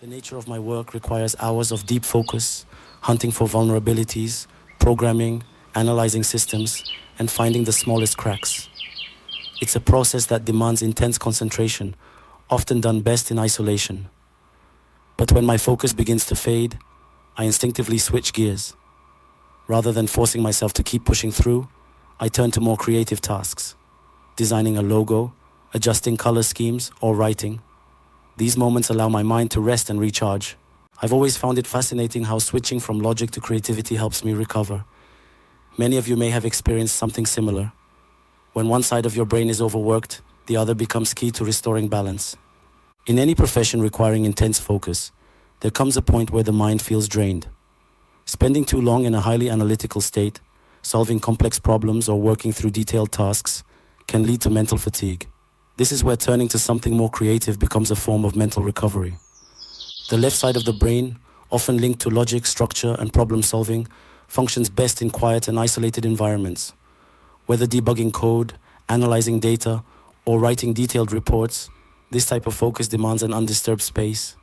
nature of my work requires hours of deep focus, hunting for vulnerabilities, programming, analyzing systems, and finding the smallest cracks. It's a process that demands intense concentration, often done best in isolation. But when my focus begins to fade, I instinctively switch gears. Rather than forcing myself to keep pushing through, I turn to more creative tasks, designing a logo, adjusting color schemes, or writing. These moments allow my mind to rest and recharge. I've always found it fascinating how switching from logic to creativity helps me recover. Many of you may have experienced something similar. When one side of your brain is overworked, the other becomes key to restoring balance. In any profession requiring intense focus, there comes a point where the mind feels drained. Spending too long in a highly analytical state, solving complex problems or working through detailed tasks, can lead to mental fatigue. This is where turning to something more creative becomes a form of mental recovery. The left side of the brain, often linked to logic, structure, and problem solving, functions best in quiet and isolated environments. Whether debugging code, analyzing data, or writing detailed reports, this type of focus demands an undisturbed space.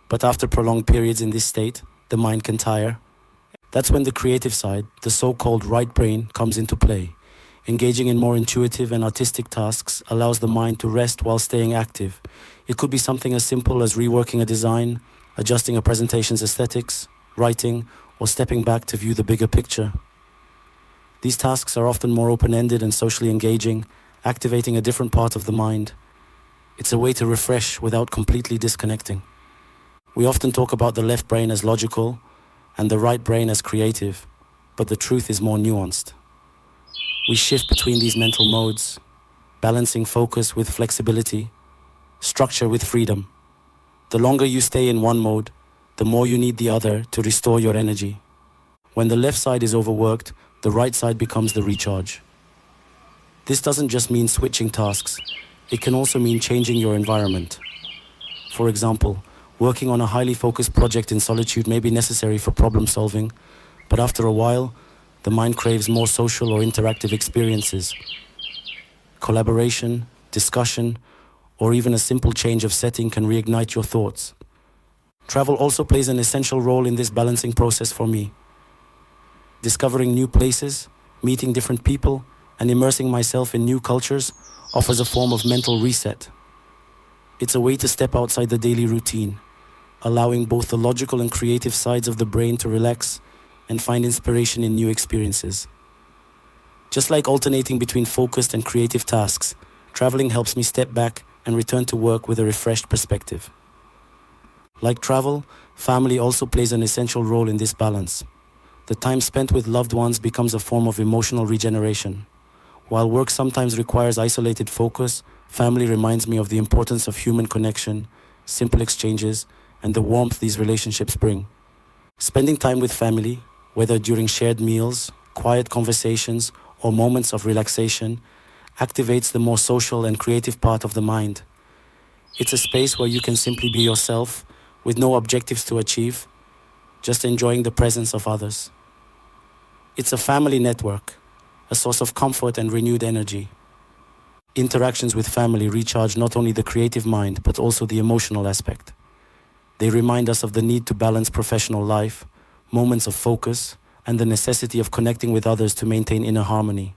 But after prolonged periods in this state, the mind can tire. That's when the creative side, the so-called right brain, comes into play. Engaging in more intuitive and artistic tasks allows the mind to rest while staying active. It could be something as simple as reworking a design, adjusting a presentation's aesthetics, writing, or stepping back to view the bigger picture. These tasks are often more open-ended and socially engaging, activating a different part of the mind. It's a way to refresh without completely disconnecting. We often talk about the left brain as logical and the right brain as creative, but the truth is more nuanced. We shift between these mental modes, balancing focus with flexibility, structure with freedom. The longer you stay in one mode, the more you need the other to restore your energy. When the left side is overworked, the right side becomes the recharge. This doesn't just mean switching tasks, it can also mean changing your environment. For example, working on a highly focused project in solitude may be necessary for problem solving, but after a while, the mind craves more social or interactive experiences. Collaboration, discussion, or even a simple change of setting can reignite your thoughts. Travel also plays an essential role in this balancing process for me. Discovering new places, meeting different people, and immersing myself in new cultures offers a form of mental reset. It's a way to step outside the daily routine, allowing both the logical and creative sides of the brain to relax and find inspiration in new experiences. Just like alternating between focused and creative tasks, traveling helps me step back and return to work with a refreshed perspective. Like travel, family also plays an essential role in this balance. The time spent with loved ones becomes a form of emotional regeneration. While work sometimes requires isolated focus, family reminds me of the importance of human connection, simple exchanges, and the warmth these relationships bring. Spending time with family, whether during shared meals, quiet conversations, or moments of relaxation, activates the more social and creative part of the mind. It's a space where you can simply be yourself, with no objectives to achieve, just enjoying the presence of others. It's a family network, a source of comfort and renewed energy. Interactions with family recharge not only the creative mind, but also the emotional aspect. They remind us of the need to balance professional life, moments of focus, and the necessity of connecting with others to maintain inner harmony.